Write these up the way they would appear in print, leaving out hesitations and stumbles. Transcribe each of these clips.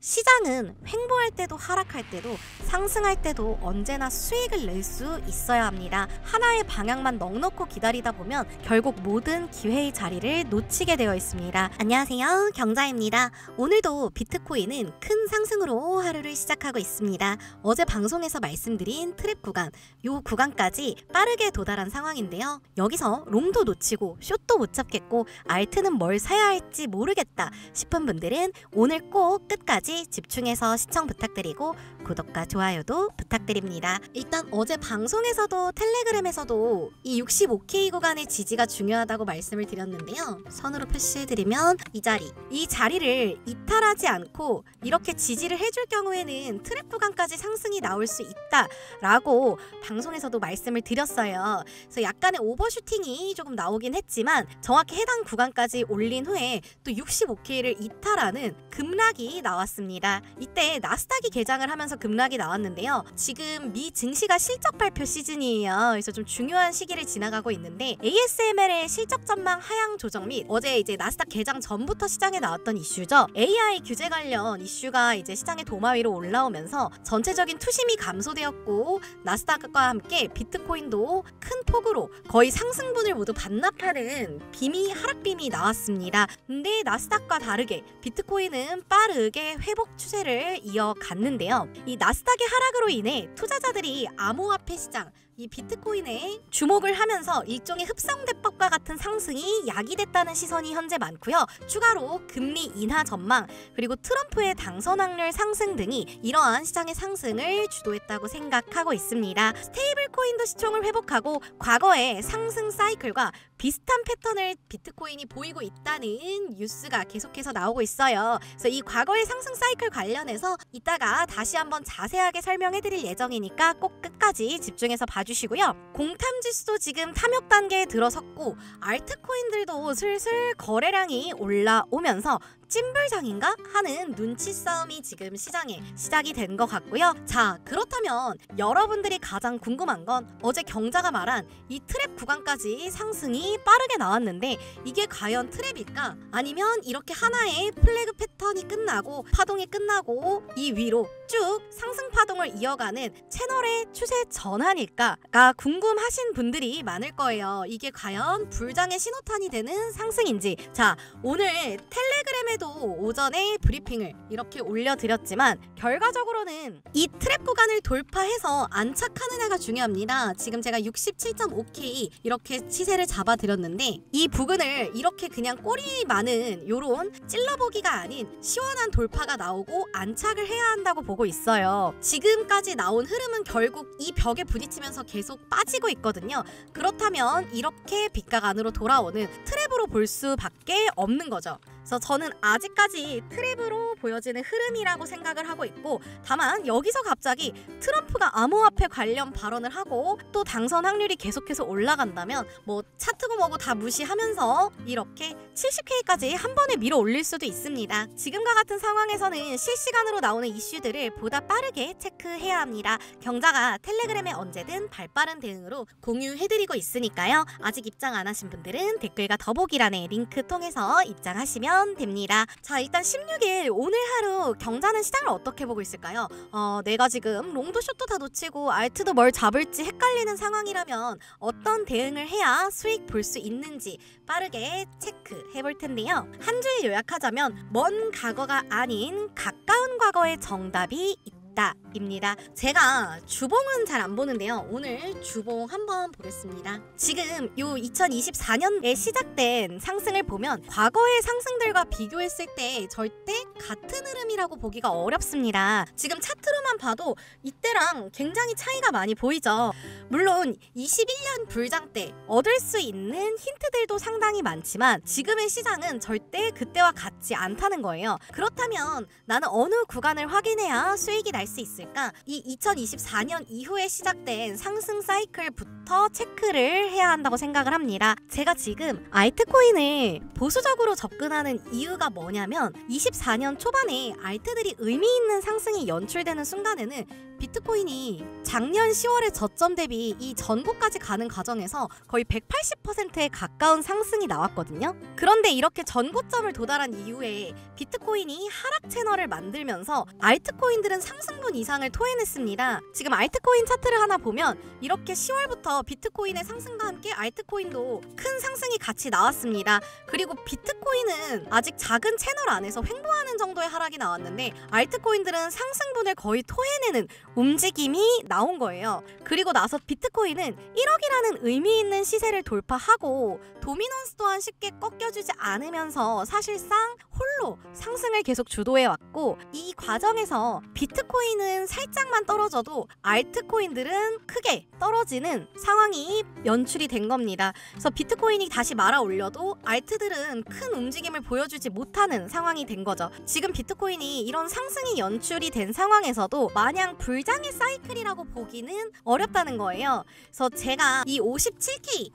시장은 횡보할 때도 하락할 때도 상승할 때도 언제나 수익을 낼 수 있어야 합니다. 하나의 방향만 넉넉히 기다리다 보면 결국 모든 기회의 자리를 놓치게 되어 있습니다. 안녕하세요, 경자입니다. 오늘도 비트코인은 큰 상승으로 하루를 시작하고 있습니다. 어제 방송에서 말씀드린 트랩 구간, 요 구간까지 빠르게 도달한 상황인데요. 여기서 롱도 놓치고 숏도 못 잡겠고 알트는 뭘 사야 할지 모르겠다 싶은 분들은 오늘 꼭 끝까지 집중해서 시청 부탁드리고 구독과 좋아요도 부탁드립니다. 일단 어제 방송에서도 텔레그램에서도 이 65K 구간의 지지가 중요하다고 말씀을 드렸는데요. 선으로 표시해드리면 이 자리를 이탈하지 않고 이렇게 지지를 해줄 경우에는 트랩 구간까지 상승이 나올 수 있다라고 방송에서도 말씀을 드렸어요. 그래서 약간의 오버슈팅이 조금 나오긴 했지만 정확히 해당 구간까지 올린 후에 또 65K를 이탈하는 급락이 나왔습니다. 이때 나스닥이 개장을 하면서 급락이 나왔는데요. 지금 미 증시가 실적 발표 시즌이에요. 그래서 좀 중요한 시기를 지나가고 있는데 ASML의 실적 전망 하향 조정 및 어제 이제 나스닥 개장 전부터 시장에 나왔던 이슈죠. AI 규제 관련 이슈가 이제 시장의 도마 위로 올라오면서 전체적인 투심이 감소되었고 나스닥과 함께 비트코인도 큰 폭으로 거의 상승분을 모두 반납하는 하락빔이 나왔습니다. 근데 나스닥과 다르게 비트코인은 빠르게 회복 추세를 이어갔는데요. 이 나스닥의 하락으로 인해 투자자들이 암호화폐 시장, 이 비트코인에 주목을 하면서 일종의 흡성대법과 같은 상승이 야기됐다는 시선이 현재 많고요. 추가로 금리 인하 전망 그리고 트럼프의 당선 확률 상승 등이 이러한 시장의 상승을 주도했다고 생각하고 있습니다. 스테이블 코인도 시총을 회복하고 과거의 상승 사이클과 비슷한 패턴을 비트코인이 보이고 있다는 뉴스가 계속해서 나오고 있어요. 그래서 이 과거의 상승 사이클 관련해서 이따가 다시 한번 자세하게 설명해드릴 예정이니까 꼭 끝까지 집중해서 봐주시고요. 공탐지수도 지금 탐욕 단계에 들어섰고 알트코인들도 슬슬 거래량이 올라오면서 찐불장인가 하는 눈치 싸움이 지금 시장에 시작이 된 것 같고요. 자, 그렇다면 여러분들이 가장 궁금한 건 어제 경자가 말한 이 트랩 구간까지 상승이 빠르게 나왔는데 이게 과연 트랩일까? 아니면 이렇게 하나의 플래그 패턴이 끝나고 파동이 끝나고 이 위로 쭉 상승 파동을 이어가는 채널의 추세 전환일까가 궁금하신 분들이 많을 거예요. 이게 과연 불장의 신호탄이 되는 상승인지. 자, 오늘 텔레그램에도 오전에 브리핑을 이렇게 올려드렸지만 결과적으로는 이 트랩 구간을 돌파해서 안착하느냐가 중요합니다. 지금 제가 67.5K 이렇게 시세를 잡아드렸는데 이 부근을 이렇게 그냥 꼬리 많은 요런 찔러보기가 아닌 시원한 돌파가 나오고 안착을 해야 한다고 보고 있어요. 지금까지 나온 흐름은 결국 이 벽에 부딪히면서 계속 빠지고 있거든요. 그렇다면 이렇게 빗각 안으로 돌아오는 트랩으로 볼 수밖에 없는 거죠. 그래서 저는 아직까지 트랩으로 보여지는 흐름이라고 생각을 하고 있고, 다만 여기서 갑자기 트럼프가 암호화폐 관련 발언을 하고 또 당선 확률이 계속해서 올라간다면 뭐 차트고 뭐고 다 무시하면서 이렇게 70K까지 한 번에 밀어 올릴 수도 있습니다. 지금과 같은 상황에서는 실시간으로 나오는 이슈들을 보다 빠르게 체크해야 합니다. 경자가 텔레그램에 언제든 발빠른 대응으로 공유해드리고 있으니까요. 아직 입장 안 하신 분들은 댓글과 더보기란에 링크 통해서 입장하시면 됩니다. 자, 일단 16일 오늘 하루 경자는 시장을 어떻게 보고 있을까요? 내가 지금 롱도 숏도 다 놓치고 알트도 뭘 잡을지 헷갈리는 상황이라면 어떤 대응을 해야 수익 볼 수 있는지 빠르게 체크해 볼 텐데요. 한 줄 요약하자면 먼 과거가 아닌 가까운 과거의 정답이 입니다. 제가 주봉은 잘 안 보는데요. 오늘 주봉 한번 보겠습니다. 지금 요 2024년에 시작된 상승을 보면 과거의 상승들과 비교했을 때 절대 같은 흐름이라고 보기가 어렵습니다. 지금 차트로만 봐도 이때랑 굉장히 차이가 많이 보이죠. 물론 21년 불장 때 얻을 수 있는 힌트들도 상당히 많지만 지금의 시장은 절대 그때와 같지 않다는 거예요. 그렇다면 나는 어느 구간을 확인해야 수익이 날 수 있을까? 이 2024년 이후에 시작된 상승 사이클부터 체크를 해야 한다고 생각을 합니다. 제가 지금 알트코인을 보수적으로 접근하는 이유가 뭐냐면 24년 초반에 알트들이 의미 있는 상승이 연출되는 순간 상단에는 비트코인이 작년 10월의 저점 대비 이 전고까지 가는 과정에서 거의 180%에 가까운 상승이 나왔거든요. 그런데 이렇게 전고점을 도달한 이후에 비트코인이 하락 채널을 만들면서 알트코인들은 상승분 이상을 토해냈습니다. 지금 알트코인 차트를 하나 보면 이렇게 10월부터 비트코인의 상승과 함께 알트코인도 큰 상승이 같이 나왔습니다. 그리고 비트코인은 아직 작은 채널 안에서 횡보하는 정도의 하락이 나왔는데 알트코인들은 상승분을 거의 토해내는 움직임이 나온 거예요. 그리고 나서 비트코인은 1억이라는 의미 있는 시세를 돌파하고 도미넌스 또한 쉽게 꺾여주지 않으면서 사실상 홀로 상승을 계속 주도해왔고, 이 과정에서 비트코인은 살짝만 떨어져도 알트코인들은 크게 떨어지는 상황이 연출이 된 겁니다. 그래서 비트코인이 다시 말아 올려도 알트들은 큰 움직임을 보여주지 못하는 상황이 된 거죠. 지금 비트코인이 이런 상승이 연출이 된 상황에서도 마냥 불장의 사이클이라고 보기는 어렵다는 거예요. 그래서 제가 이 57K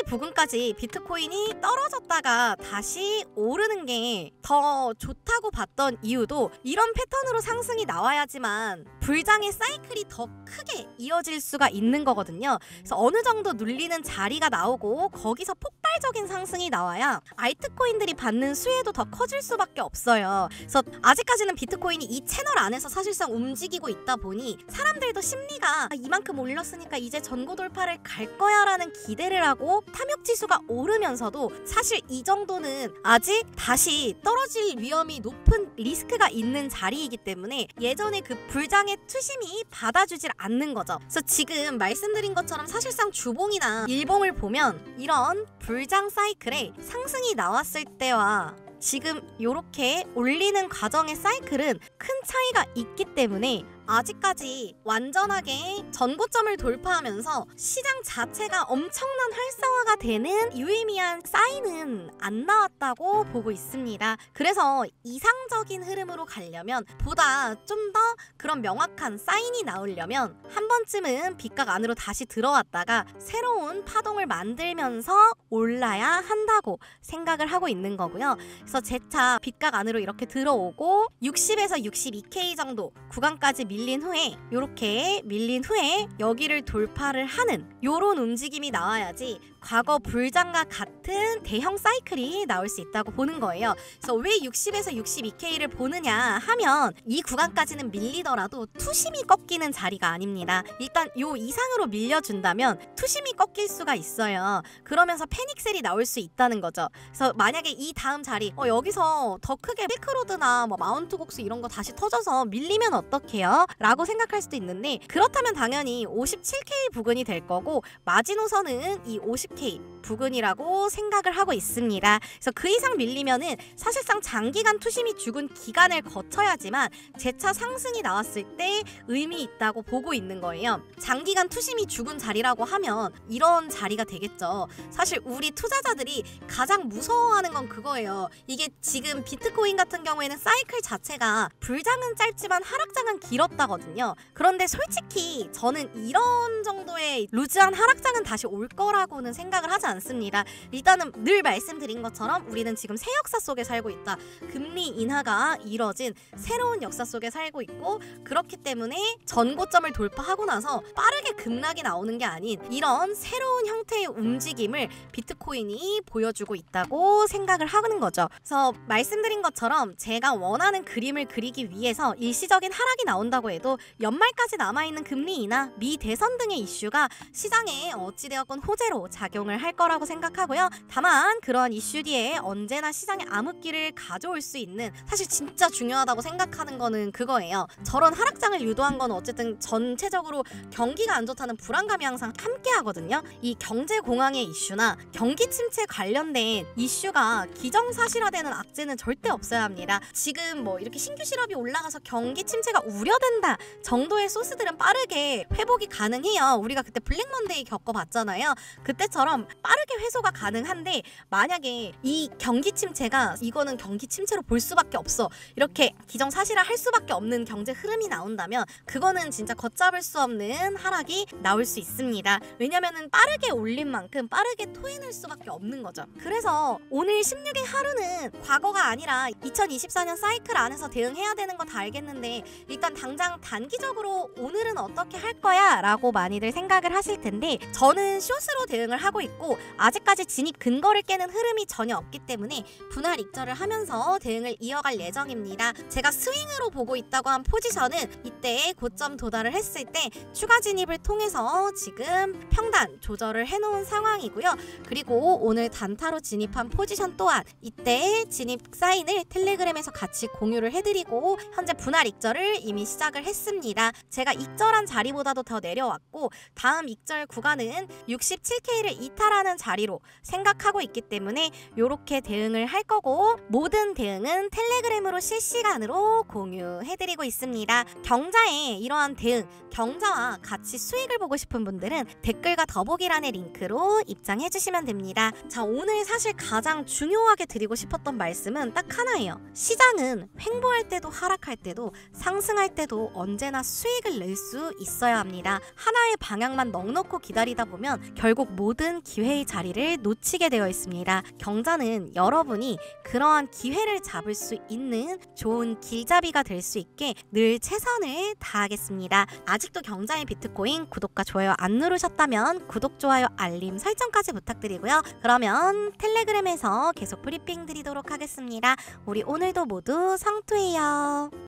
부근까지 비트코인이 떨어졌다가 다시 오르는 게 더 좋다고 봤던 이유도 이런 패턴으로 상승이 나와야지만 불장의 사이클이 더 크게 이어질 수가 있는 거거든요. 그래서 어느 정도 눌리는 자리가 나오고 거기서 폭발적인 상승이 나와야 알트코인들이 받는 수혜도 더 커질 수밖에 없어요. 그래서 아직까지는 비트코인이 이 채널 안에서 사실상 움직이고 있다 보니 사람들도 심리가 이만큼 올렸으니까 이제 전고 돌파를 갈 거야 라는 기대를 하고 탐욕지수가 오르면서도 사실 이 정도는 아직 다시 떨어질 위험이 높은 리스크가 있는 자리이기 때문에 예전에 그 불장의 투심이 받아주질 않는 거죠. 그래서 지금 말씀드린 것처럼 사실상 주봉이나 일봉을 보면 이런 불장 사이클에 상승이 나왔을 때와 지금 이렇게 올리는 과정의 사이클은 큰 차이가 있기 때문에 아직까지 완전하게 전고점을 돌파하면서 시장 자체가 엄청난 활성화가 되는 유의미한 사인은 안 나왔다고 보고 있습니다. 그래서 이상적인 흐름으로 가려면 보다 좀 더 그런 명확한 사인이 나오려면 한 번쯤은 빗각 안으로 다시 들어왔다가 새로운 파동을 만들면서 올라야 한다고 생각을 하고 있는 거고요. 그래서 재차 빗각 안으로 이렇게 들어오고 60에서 62K 정도 구간까지 밀린 후에 이렇게 밀린 후에 여기를 돌파를 하는 요런 움직임이 나와야지 과거 불장과 같은 대형 사이클이 나올 수 있다고 보는 거예요. 그래서 왜 60에서 62K를 보느냐 하면 이 구간까지는 밀리더라도 투심이 꺾이는 자리가 아닙니다. 일단 요 이상으로 밀려준다면 투심이 꺾일 수가 있어요. 그러면서 패닉셀이 나올 수 있다는 거죠. 그래서 만약에 이 다음 자리 여기서 더 크게 실크로드나 뭐 마운트 곡스 이런 거 다시 터져서 밀리면 어떡해요? 라고 생각할 수도 있는데 그렇다면 당연히 57K 부근이 될 거고 마지노선은 이 50K 부근이라고 생각을 하고 있습니다. 그래서 그 이상 밀리면은 사실상 장기간 투심이 죽은 기간을 거쳐야지만 재차 상승이 나왔을 때 의미 있다고 보고 있는 거예요. 장기간 투심이 죽은 자리라고 하면 이런 자리가 되겠죠. 사실 우리 투자자들이 가장 무서워하는 건 그거예요. 이게 지금 비트코인 같은 경우에는 사이클 자체가 불장은 짧지만 하락장은 길었다거든요. 그런데 솔직히 저는 이런 정도의 루즈한 하락장은 다시 올 거라고는 생각을 하지 않습니다. 일단은 늘 말씀드린 것처럼 우리는 지금 새 역사 속에 살고 있다. 금리 인하가 이뤄진 새로운 역사 속에 살고 있고 그렇기 때문에 전고점을 돌파하고 나서 빠르게 급락이 나오는 게 아닌 이런 새로운 형태의 움직임을 비트코인이 보여주고 있다고 생각을 하는 거죠. 그래서 말씀드린 것처럼 제가 원하는 그림을 그리기 위해서 일시적인 하락이 나온다고 해도 연말까지 남아있는 금리 인하, 미 대선 등의 이슈가 시장에 어찌되었건 호재로 작용을 할 거라고 생각하고요. 다만 그런 이슈 뒤에 언제나 시장에 암흑기를 가져올 수 있는 사실 진짜 중요하다고 생각하는 거는 그거예요. 저런 하락장을 유도한 건 어쨌든 전체적으로 경기가 안 좋다는 불안감이 항상 함께 하거든요. 이 경제공황의 이슈나 경기 침체 관련된 이슈가 기정사실화되는 악재는 절대 없어야 합니다. 지금 뭐 이렇게 신규 실업이 올라가서 경기 침체가 우려된다 정도의 소스들은 빠르게 회복이 가능해요. 우리가 그때 블랙먼데이 겪어봤잖아요. 그때처럼 수익처럼 빠르게 회수가 가능한데, 만약에 이 경기 침체가 이거는 경기 침체로 볼 수밖에 없어, 이렇게 기정사실화할 수밖에 없는 경제 흐름이 나온다면 그거는 진짜 걷잡을 수 없는 하락이 나올 수 있습니다. 왜냐면은 빠르게 올린 만큼 빠르게 토해낼 수밖에 없는 거죠. 그래서 오늘 16일 하루는 과거가 아니라 2024년 사이클 안에서 대응해야 되는 거 다 알겠는데 일단 당장 단기적으로 오늘은 어떻게 할 거야 라고 많이들 생각을 하실 텐데, 저는 숏으로 대응을 하고 있고 아직까지 진입 근거를 깨는 흐름이 전혀 없기 때문에 분할 익절을 하면서 대응을 이어갈 예정입니다. 제가 스윙으로 보고 있다고 한 포지션은 이때 고점 도달을 했을 때 추가 진입을 통해서 지금 평단 조절을 해놓은 상황이고요. 그리고 오늘 단타로 진입한 포지션 또한 이때 진입 사인을 텔레그램에서 같이 공유를 해드리고 현재 분할 익절을 이미 시작을 했습니다. 제가 익절한 자리보다도 더 내려왔고 다음 익절 구간은 67K를 이탈하는 자리로 생각하고 있기 때문에 이렇게 대응을 할 거고, 모든 대응은 텔레그램으로 실시간으로 공유해드리고 있습니다. 경자의 이러한 대응, 경자와 같이 수익을 보고 싶은 분들은 댓글과 더보기란의 링크로 입장해주시면 됩니다. 자, 오늘 사실 가장 중요하게 드리고 싶었던 말씀은 딱 하나예요. 시장은 횡보할 때도 하락할 때도 상승할 때도 언제나 수익을 낼 수 있어야 합니다. 하나의 방향만 넉넉히 기다리다 보면 결국 모든 기회의 자리를 놓치게 되어 있습니다. 경자는 여러분이 그러한 기회를 잡을 수 있는 좋은 길잡이가 될 수 있게 늘 최선을 다하겠습니다. 아직도 경자의 비트코인 구독과 좋아요 안 누르셨다면 구독, 좋아요, 알림 설정까지 부탁드리고요. 그러면 텔레그램에서 계속 브리핑 드리도록 하겠습니다. 우리 오늘도 모두 성투해요.